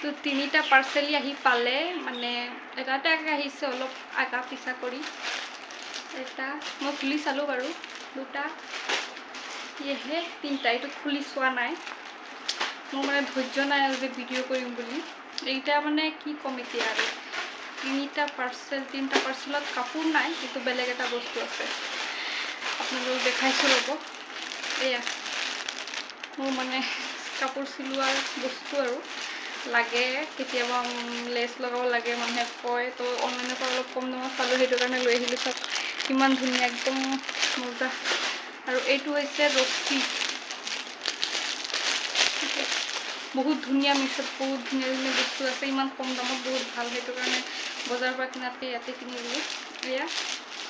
তো তিনিটা পাৰ্চেলি আহি পালে মানে এটাতে আহিছে অলপ আগা পিছা কৰি এটা মই খুলি চালোঁ বাৰু দুটা ইয়েহে তিনিটা এইটো খুলি চোৱা নাই মোৰ মানে ধৈৰ্য নাই আৰু যে ভিডিঅ' কৰিম বুলি এইটা মানে কি ক'ম এতিয়া আৰু তিনিটা পাৰ্চেলত কাপোৰ নাই কিন্তু বেলেগ এটা বস্তু আছে আপোনালোকক দেখাইছোঁ ৰ'ব এয়া মোৰ মানে কাপোৰ চিলোৱাৰ বস্তু আৰু লাগে কেতিয়াবা লেছ লগাব লাগে মানুহে কয় তো অনলাইনৰ পৰা অলপ কম দামত পালোঁ সেইটো কাৰণে লৈ আহিলোঁ চাওক কিমান ধুনীয়া একদম মজা আৰু এইটো হৈছে ৰছী বহুত ধুনীয়া মিছত বহুত ধুনীয়া ধুনীয়া বস্তু আছে ইমান কম দামত বহুত ভাল সেইটো কাৰণে বজাৰৰ পৰা কিনাতকৈ ইয়াতে কিনিলোঁ এয়া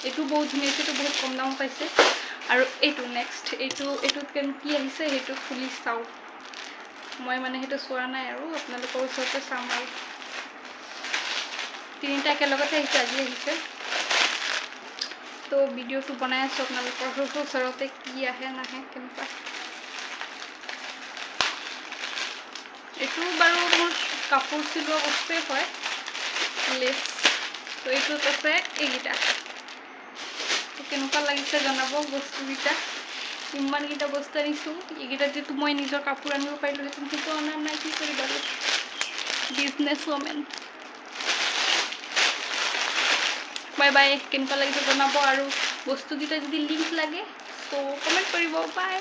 এইটো বহুত ধুনীয়া এইটো বহুত কম দামত পাইছে আৰু এইটো নেক্সট এইটোত কি আহিছে সেইটো খুলি চাওঁ মই মানে সেইটো চোৱা নাই আৰু আপোনালোকৰ ওচৰতে চাম আৰু তিনিটা একেলগতে আহিছে আজি আহিছে তো ভিডিঅ'টো বনাই আছোঁ আপোনালোকৰ ওচৰতে কি আহে নাহে কেনেকুৱা এইটো বাৰু মোৰ কাপোৰ চিলোৱা বস্তুৱে হয় লেছ তো এইটোত আছে এইকেইটা কেনেকুৱা লাগিছে জনাব বস্তুকেইটা ইমানকেইটা বস্তু আনিছোঁ এইকেইটা যিটো মই নিজৰ কাপোৰ আনিব পাৰিলোঁহেঁতেন সেইটো অনা নাই কি কৰি বাৰু বিজনেছ ওমেন বাই বাই কেনেকুৱা লাগিছে জনাব আৰু বস্তুকেইটা যদি লিংক লাগে তো কমেণ্ট কৰিব বাই